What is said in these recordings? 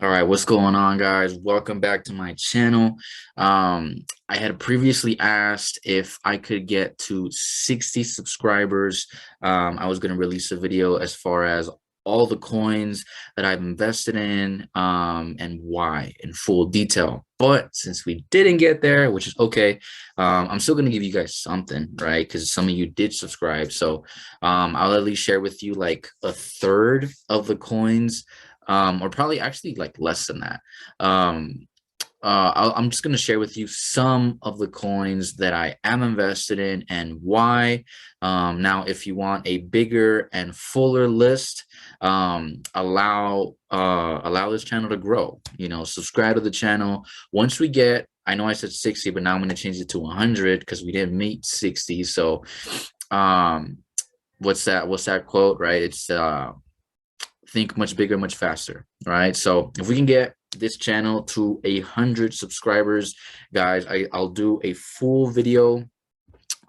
All right, what's going on, guys? Welcome back to my channel. I had previously asked if I could get to 60 subscribers. I was going to release a video as far as all the coins that I've invested in and why in full detail. But since we didn't get there, which is okay, I'm still going to give you guys something, right? Because some of you did subscribe. So I'll at least share with you like a third of the coins, or probably actually like less than that. I'm just going to share with you some of the coins that I am invested in and why. Now, if you want a bigger and fuller list, allow this channel to grow. Subscribe to the channel. Once we get, I know I said 60, but now I'm going to change it to 100 because we didn't meet 60. So, what's that quote, right? It's think much bigger, much faster, right? So if we can get this channel to 100 subscribers, guys, I'll do a full video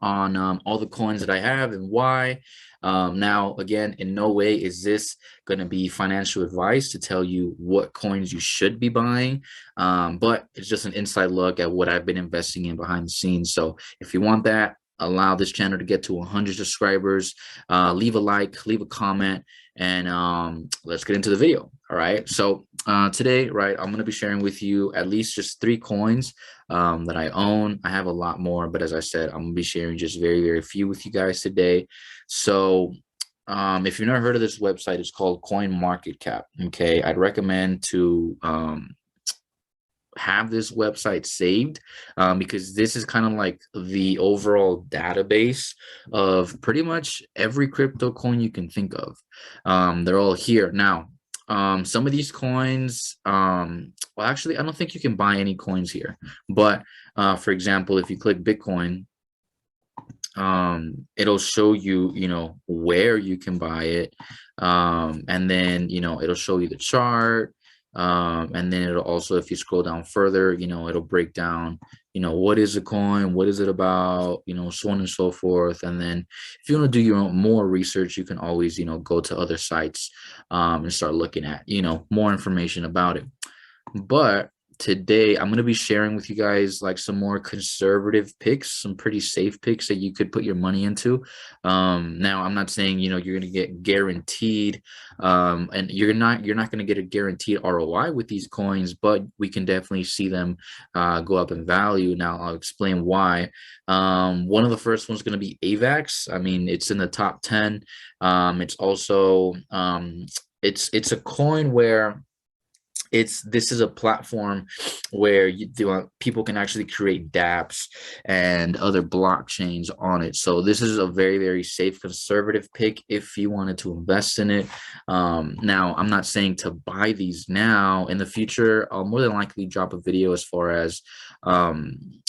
on all the coins that I have and why. Now, again, in no way is this going to be financial advice to tell you what coins you should be buying, but it's just an inside look at what I've been investing in behind the scenes. So if you want that, allow this channel to get to 100 subscribers, leave a like, leave a comment, and let's get into the video. All right, so today, right, I'm going to be sharing with you at least just 3 coins that I own. I have a lot more, but as I said, I'm going to be sharing just very, very few with you guys today. So if you've never heard of this website, it's called Coin Market Cap. Okay, I'd recommend to have this website saved, because this is kind of like the overall database of pretty much every crypto coin you can think of. They're all here now. Some of these coins, well, actually, I don't think you can buy any coins here, but for example, if you click Bitcoin, it'll show you, where you can buy it, and then it'll show you the chart, and then it'll also, if you scroll down further, it'll break down, what is a coin, what is it about, so on and so forth. And then if you want to do your own more research, you can always go to other sites and start looking at more information about it. But today I'm going to be sharing with you guys like some more conservative picks, some pretty safe picks that you could put your money into. Now I'm not saying you're going to get guaranteed, and you're not going to get a guaranteed ROI with these coins, but we can definitely see them go up in value. Now I'll explain why. One of the first ones is going to be AVAX. I mean, it's in the top 10. It's also it's a coin where this is a platform where people can actually create dApps and other blockchains on it. So this is a very, very safe, conservative pick if you wanted to invest in it. Now, I'm not saying to buy these now. In the future, I'll more than likely drop a video as far as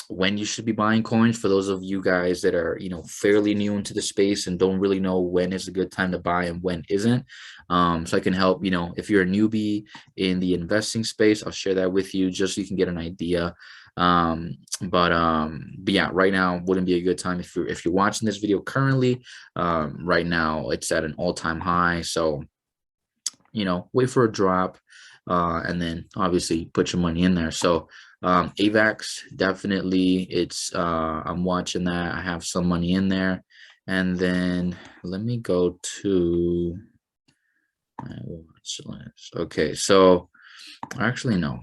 when you should be buying coins, for those of you guys that are fairly new into the space and don't really know when is a good time to buy and when isn't. So I can help, if you're a newbie in the investing space, I'll share that with you just so you can get an idea. But yeah, right now wouldn't be a good time if you're watching this video currently. Right now it's at an all-time high, so wait for a drop, and then obviously put your money in there. So AVAX, definitely, it's I'm watching that. I have some money in there. And then let me go to my watch list. Okay, so actually no,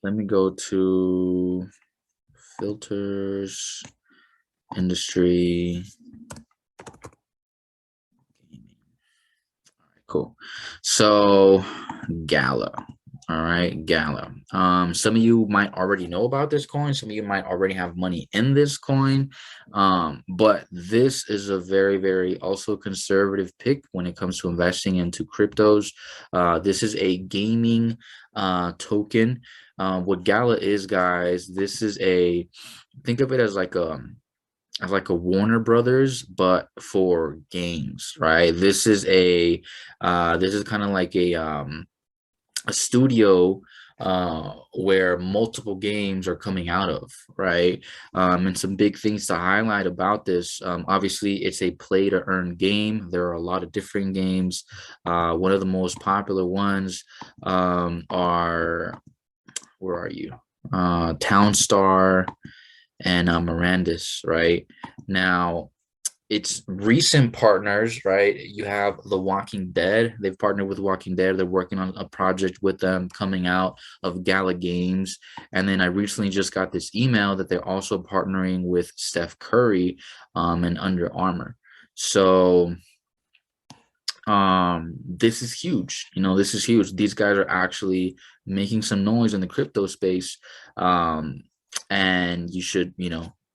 let me go to filters, industry. Cool. So Gala. All right, Gala. Some of you might already know about this coin. Some of you might already have money in this coin. But this is a very, very also conservative pick when it comes to investing into cryptos. This is a gaming token. What Gala is, guys, this is think of it as like a Warner Brothers, but for games, right? This is kind of like a studio where multiple games are coming out of, right? And some big things to highlight about this. Obviously, it's a play to earn game. There are a lot of different games. One of the most popular ones are, where are you? Townstar and Mirandus, right? Now, it's recent partners, right? You have The Walking Dead. They've partnered with Walking Dead. They're working on a project with them coming out of Gala Games. And then I recently just got this email that they're also partnering with Steph Curry and Under Armour. So this is huge. This is huge. These guys are actually making some noise in the crypto space. And you should,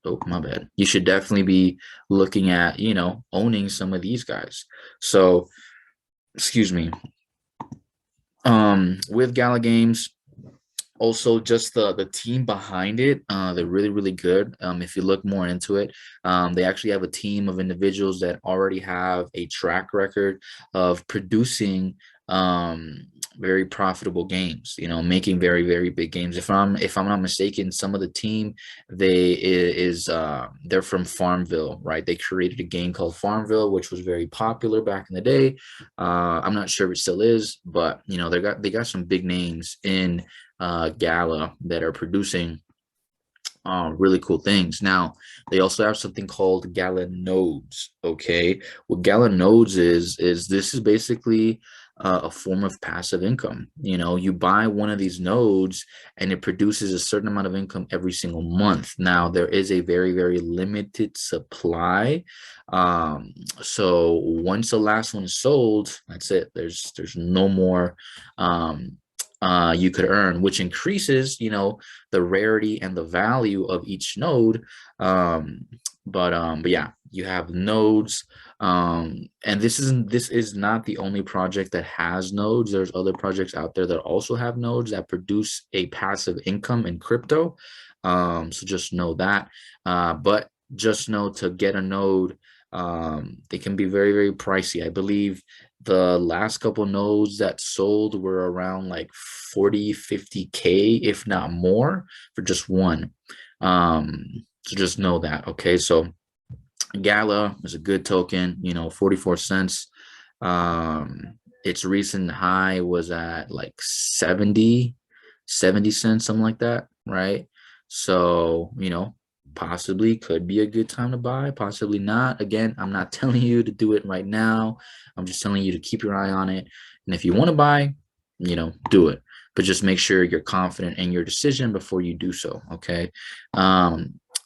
oh, my bad. You should definitely be looking at, owning some of these guys. So, excuse me. With Gala Games, also just the team behind it, they're really, really good. If you look more into it, they actually have a team of individuals that already have a track record of producing very profitable games, making very, very big games. If I'm not mistaken, some of the team, they're from Farmville, right? They created a game called Farmville, which was very popular back in the day. I'm not sure if it still is, but they got some big names in Gala that are producing really cool things. Now, they also have something called Gala Nodes. Okay, what Gala Nodes is this is basically a form of passive income. You buy one of these nodes and it produces a certain amount of income every single month. Now, there is a very, very limited supply. So once the last one is sold, that's it. There's no more you could earn, which increases, the rarity and the value of each node. But yeah, you have nodes. And this is not the only project that has nodes. There's other projects out there that also have nodes that produce a passive income in crypto. So just know that. But just know to get a node, they can be very, very pricey. I believe the last couple nodes that sold were around like 40-50K, if not more, for just one. So just know that. Okay, so Gala is a good token, 44 cents. Its recent high was at like 70 cents, something like that, right? So, possibly could be a good time to buy, possibly not. Again, I'm not telling you to do it right now. I'm just telling you to keep your eye on it. And if you want to buy, do it. But just make sure you're confident in your decision before you do so, okay?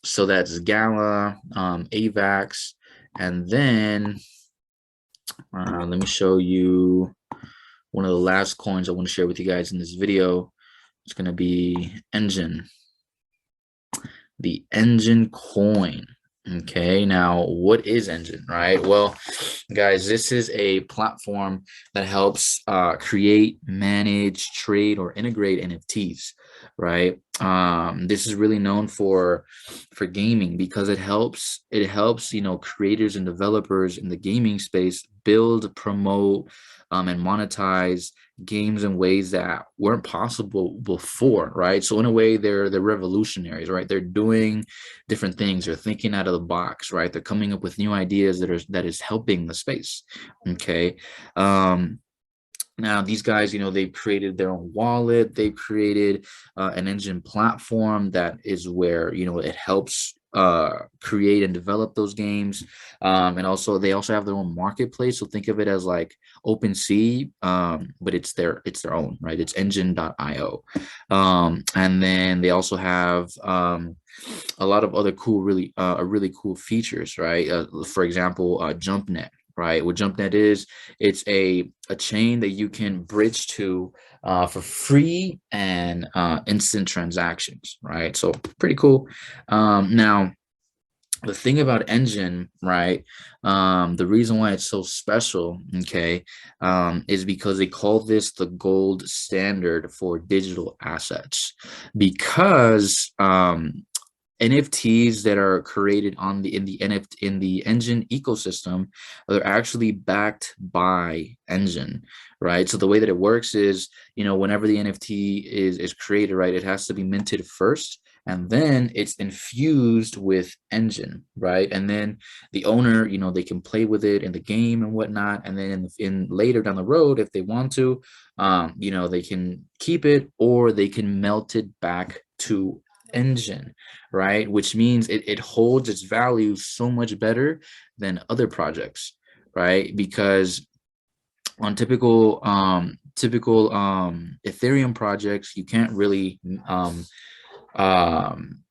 So that's Gala, AVAX, and then let me show you one of the last coins I want to share with you guys in this video. It's going to be Engine. The Engine coin. Okay, now what is Engine, right? Well, guys, this is a platform that helps create, manage, trade, or integrate NFTs, right? This is really known for gaming because it helps creators and developers in the gaming space build, promote, and monetize games in ways that weren't possible before, right? So in a way, they're revolutionaries, right? They're doing different things. They're thinking out of the box, right? They're coming up with new ideas that is helping the space. Okay. Now, these guys, they've created their own wallet. They've created an Engine platform that is where, it helps create and develop those games. And also, they also have their own marketplace. So think of it as like OpenSea, but it's their own, right? It's engine.io. And then they also have a lot of other cool, really cool features, right? For example, JumpNet. Right, what JumpNet is, it's a chain that you can bridge to for free and instant transactions, right? So pretty cool. Now, the thing about Engine, right, the reason why it's so special, okay, is because they call this the gold standard for digital assets, because NFTs that are created on the in the NFT in the engine ecosystem, they're actually backed by engine, right? So the way that it works is, whenever the NFT is created, right, it has to be minted first, and then it's infused with engine, right? And then the owner, they can play with it in the game and whatnot, and then in later down the road, if they want to, they can keep it or they can melt it back to engine, right? Which means it holds its value so much better than other projects, right? Because on typical Ethereum projects, um,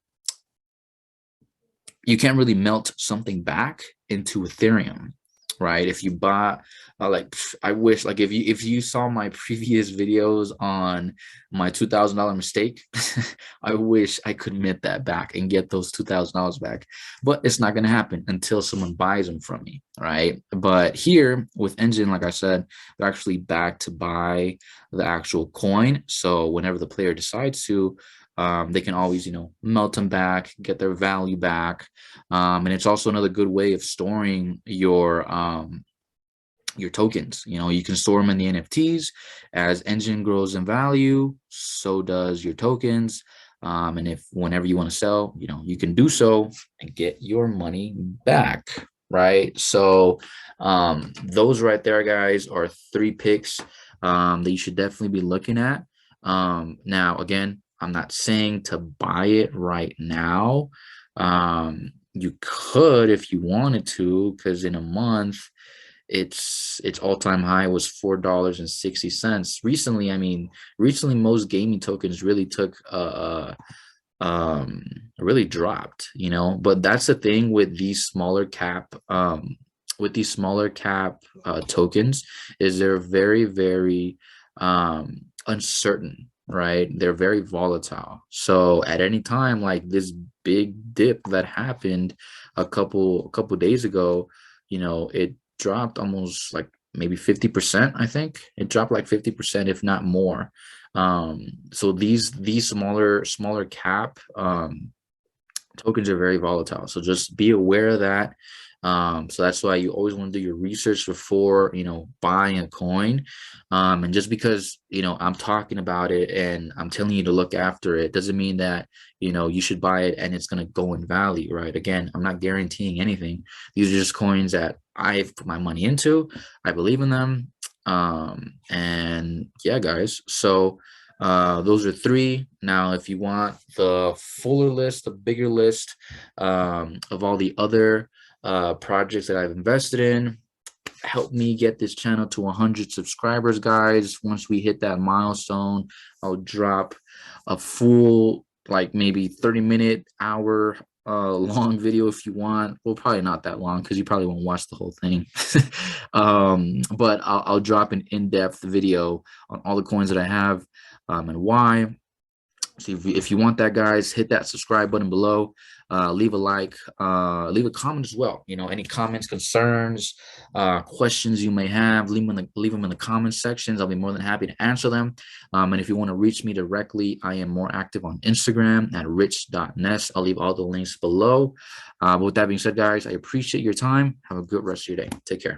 you can't really melt something back into Ethereum, right? If you buy, I wish, like, if you saw my previous videos on my $2,000 mistake, I wish I could mint that back and get those $2,000 back, but it's not going to happen until someone buys them from me, right? But here with Engine, like I said, they're actually back to buy the actual coin. So whenever the player decides to, they can always, melt them back, get their value back. And it's also another good way of storing your tokens. You can store them in the NFTs. As engine grows in value, so does your tokens. And if whenever you want to sell, you can do so and get your money back, right? So those right there, guys, are 3 picks that you should definitely be looking at. Now, again, I'm not saying to buy it right now. You could if you wanted to, because in a month, its all-time high was $4.60. Recently most gaming tokens really took really dropped, but that's the thing with these smaller cap tokens, is they're very, very uncertain, right? They're very volatile. So at any time, like this big dip that happened a couple days ago, it dropped almost like maybe 50%. I think it dropped like 50%, if not more. So these smaller cap tokens are very volatile, so just be aware of that. So that's why you always want to do your research before buying a coin. And just because I'm talking about it and I'm telling you to look after it doesn't mean that you should buy it and it's going to go in value, right? Again, I'm not guaranteeing anything. These are just coins that I've put my money into. I believe in them. And yeah, guys, so those are 3. Now, if you want the fuller list, the bigger list of all the other projects that I've invested in, help me get this channel to 100 subscribers, guys. Once we hit that milestone, I'll drop a full, like, maybe 30-minute, hour long video if you want. Well, probably not that long because you probably won't watch the whole thing. But I'll drop an in-depth video on all the coins that I have and why. So if you want that, guys, hit that subscribe button below. Leave a like, leave a comment as well. Any comments, concerns, questions you may have, leave them in the comment sections. I'll be more than happy to answer them. And if you want to reach me directly, I am more active on Instagram at rich.ness. I'll leave all the links below. But with that being said, guys, I appreciate your time. Have a good rest of your day. Take care.